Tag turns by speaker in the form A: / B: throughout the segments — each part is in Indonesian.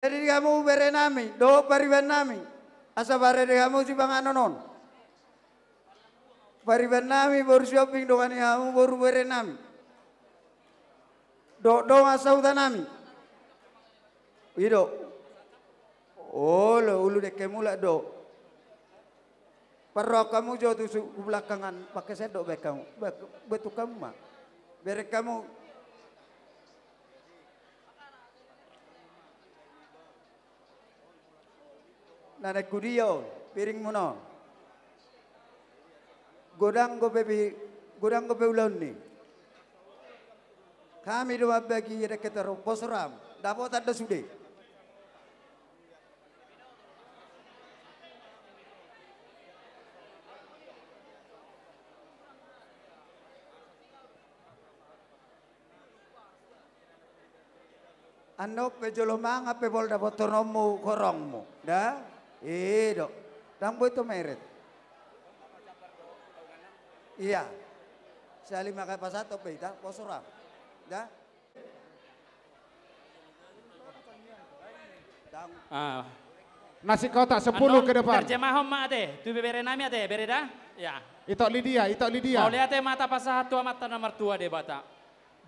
A: Jadi kamu berenami, do pariban nami. Asa bare kamu si banganonon. Pariban nami baru shopping do kani kamu baru berenami. Do asa utanami. Ido. Oh lo ulu dek mula do. Perro kamu jauh tu belakangan pakai sedok baik kamu. Betul kamu mah. Bere kamu nana kudio piring mono. Godang go ulon ni. Kami dua bagi dekat posoram. Dapat ada sudah. Ano pe jolomang pe bol dapat tonomu korongmu. Dah? Dok. Dang boy to meret. Iya. Sali makai pasato pe ita posoram. Dah?
B: Nasi kotak 10 ke depan.
C: Terjemah mak ate, tu bebere nami ate, bereda? Ya.
B: Itok Lydia.
C: Kau lihat mata pasahatu mata nomor 2 de bata.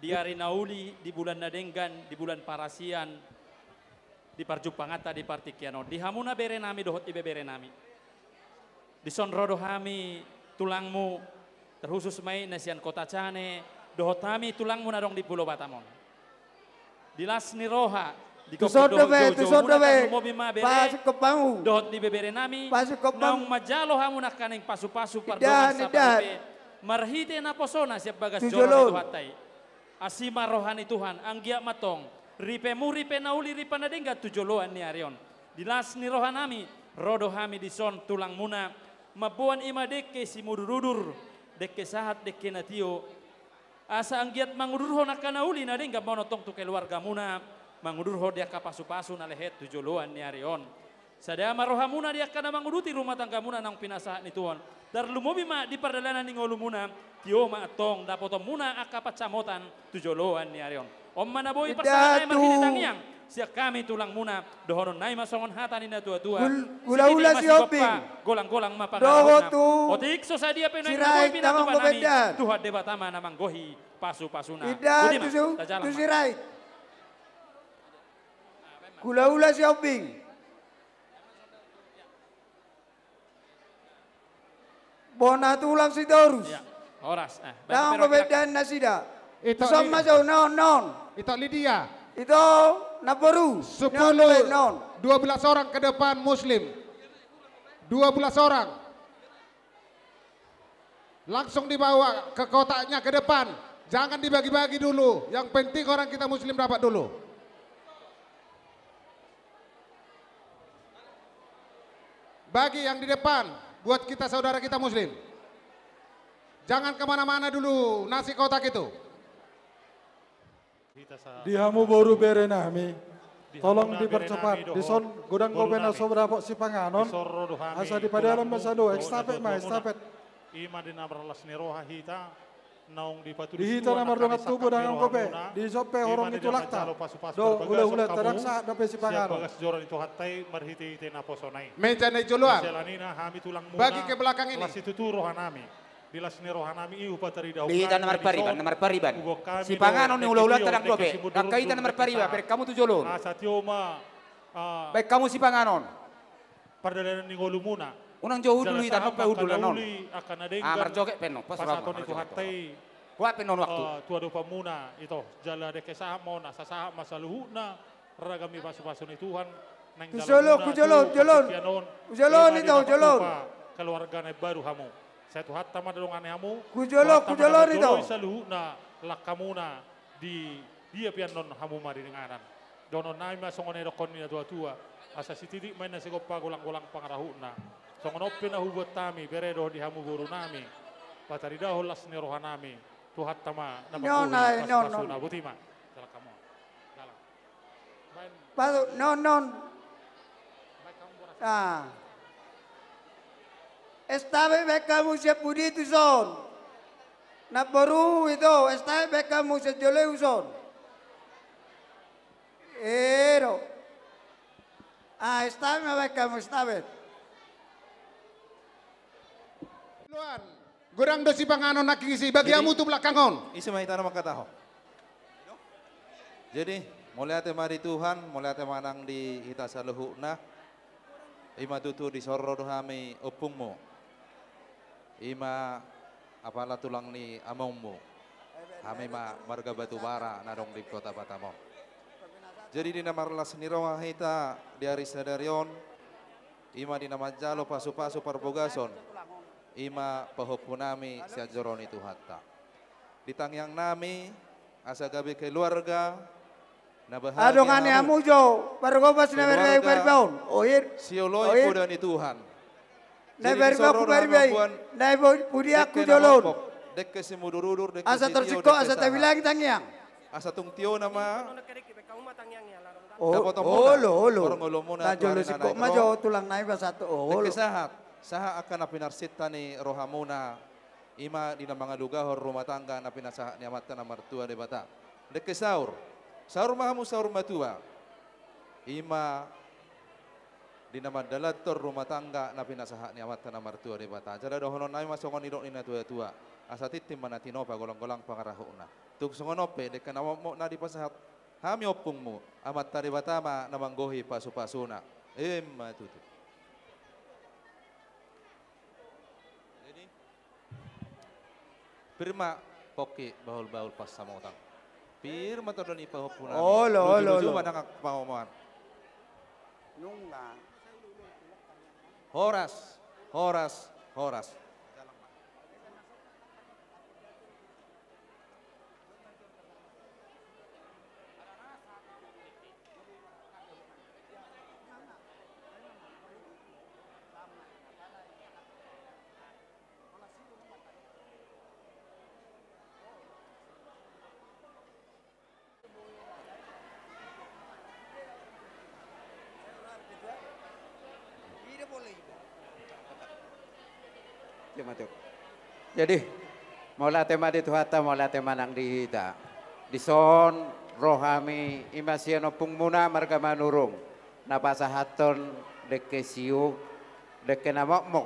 C: Di hari nauli, di bulan nadenggan, di bulan parasian, di parjupangata, di partikiano. Di hamuna bere nami dohot ibe bere nami. Di sonrodo hami tulangmu, terkhusus mai nasian kota cane, dohot hami tulangmu nadong di Pulau Batamon. Di las niroha, di
A: Tusod be. Pasuk ke pamu.
C: Dohot di bebere nami.
A: Pasuk ke pamu.
C: Naung majalo hamuna kaneng pasu-pasu pardoa sapape. Marhite na posona siap bagas jorong itu hatai. Asima rohani Tuhan, anggia matong, ripe nauli ripe nadengga tujoloan ni arion. Dilas ni rohanami, rodo hami dison tulang muna, mabuan ima deke si mudurudur, deke sahat deke natio. Asa anggiat mangudurho nakanauli nadengga monotong tu keluarga muna, mangudurho dia kapasu-pasu na lehet tujoloan ni arion. Sadaya marohamuna dia kana manguduti rumah tangga muna nang pinasahan ni Tuhan. Dar lumobi ma di perdalanan ni ngolu muna, tio ma atong dapoto muna akapat samotan tujoloan ni arion. Om mana boy pasangan ay marhini tangyang, siya kami tulang muna, dohonon na masongon hata ni na tua-tua.
A: Ula-ula si Oping.
C: Golang-golang
A: Doho tu.
C: Otik so sa dia penang
A: Sirai
C: boy pinatu
A: tamang
C: banami.
A: bebedan.
C: Tuhan debatama namang gohi pasu-pasuna.
A: Ida tu sirai. Ula-ula si Oping. Bona tulang si Dorus.
C: Ya, oras.
A: Jangan perbedaan nasida.
B: Itu
A: sama jauh non.
B: Itok Lydia.
A: Itu naporu.
B: 10,
A: non.
B: 12 orang ke depan Muslim. 12 orang. Langsung dibawa ke kotaknya ke depan. Jangan dibagi-bagi dulu. Yang penting orang kita Muslim dapat dulu. Bagi yang di depan. Buat kita saudara kita Muslim. Jangan kemana-mana dulu nasi kotak itu.
D: Dihamu baru berenami. Tolong dipercepat. Dison godang gobena sobrapok si panganon. Asa di padalam masado. Estafet ma estafet.
E: Ima di nabralas niroha hita. Naung di patu
D: di hita namar dongat tubuh dengan kope. Di sope horong itu lakta. Do ula tadak sa dapat si panganon.
E: Bagas joran itu hatai marhiti na posonai.
B: Meja naik juluan.
E: Bagi
B: ke belakang ini.
E: Las itu tu rohanami. Dilas ni rohanami iu patari daun.
F: Di hita nomor pariban. Si panganon ni ula tadak kope. Kakaitan nomor pariban. Kamu tu jolon.
E: Asatioma.
F: Baik kamu si panganon.
E: Perdalanan ni ngolumuna.
F: Unang jauh dulu itu apa dulu non.
E: Amar
F: joget penon.
E: Pasaton itu hatai.
F: Kuat penon waktu.
E: Tua do pamuna itu jala de kesamon asasa masaluhuna ragami pasu-pasu ni Tuhan.
A: Kujolon itu jolon.
E: Keluarga ne baru hamu. Saya tuh hatta madalongan hamu.
A: Kujolon itu.
E: Saluhuna lakamuna di dia pian non hamu mari dengaran. Dono nai masongone dokon ni tua-tua. Asa sitidik main nasi kopa golang-golang pangarahuna. Songon opena hubot tami beredo di hamu guru nami. Patarida holas ni rohanami. Tuhat tama nama pasuna butima. Dalam kamu. Dalam.
A: Pasu non. Ah. Estabe bekamu siap budi itu son. Na baru itu estabe bekamu sejole uson. Ero. Estabe baik kamu estabe.
B: Luan, gorang do si panganon nakikisi bagiamu tu belakangon.
G: Isi mahita na magkataho. Jadi, mulai ate mari Tuhan, mulai ate manang di hita sa luhu na, ima tutu di sorro dohami opungmu, ima apala tulang ni amongmu, kami ma marga batu bara narong di kota Batamong. Jadi di namarlas ni roha hita di hari sadarion, ima di nama jalo pasu-pasu parbogason, ima pahopunami siya joroni Tuhatta. Di tangyang nami, asa gabi keluarga,
A: Adong ane amujo, pargobas na berbaun. Oir.
G: Sioloy po dan Tuhan.
A: Na berbaun berbay. Na pudi aku jolon.
G: Dek si mudurudur dek
A: asa tersiko asa tabilang tangyang.
G: Asa tung tio nama.
A: Olo. Na jolo siko majo tulang naik satu.
G: Dek saha akan napinarsita ni rohamuna. Ima di mga lugahor rumah tangga na pinasaha ni amatan na martua de bata. Dek saur. Saur mahamu saur matua. Ima di nama dalator rumah tangga na pinasaha ni amatan na martua de bata. Jada dohonon na masongon idok ni na tua-tua. Asa titim manatino pa golang-golang pangarahuna. Tuk songonope dek kanamo mo na di pasahat. Hami opungmu amat tari batama na manggohi pasu-pasuna. Tutu. Jadi Pirma poki bahul-bahul pas sama utang. Pirma todon ipahopuna.
A: Olo.
G: Cuma nangak pamoman.
A: Nunga.
G: Horas.
H: Jadi mola tema di Tuhata mola tema nang di hita di son rohami imasiano pungmuna marga manurung napasahaton deke siu deke namokmok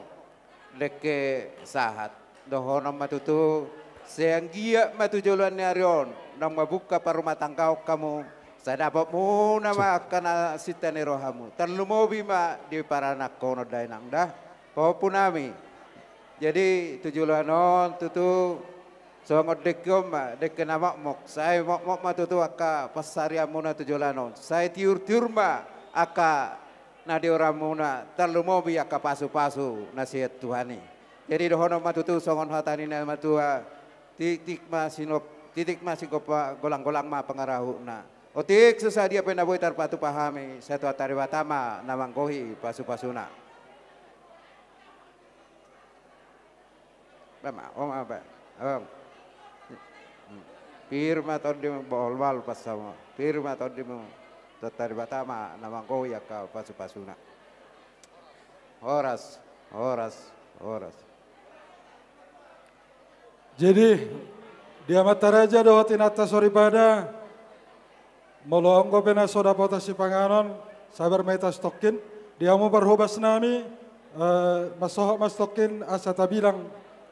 H: deke sahat dohono matutu seanggia matujuluan nyarion nang mabuka parumah tangkau kamu saya dapat mu nama kana sitane rohamu terlumobi ma di paranak kono dainang dah paupunami. Jadi tujulanon tutu songot dekom dek nama mok saya mok tutu aka pasaria muna tujulanon saya tiur ma aka nadi oramuna terlumobi aka pasu nasihat Tuhani. Jadi dohono matutu songon hatani na matua titik masih kopa golang-golang ma pengarahuna. Otik sesadia penaboy tarpatu pahami satu atari watama namangkohi pasu-pasuna. Pirma todi bolwal pasama. Pirma todi mo tatari batama namangko yaka pasu-pasuna. Horas.
D: Jadi dia mataraja dohot inata soribada molonggo pena soda pota si panganon sabar meta stokin dia mau berhobas nami masohok mas stokin asa tabilang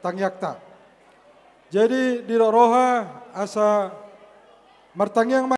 D: tangyakta. Jadi di roha asa martangyang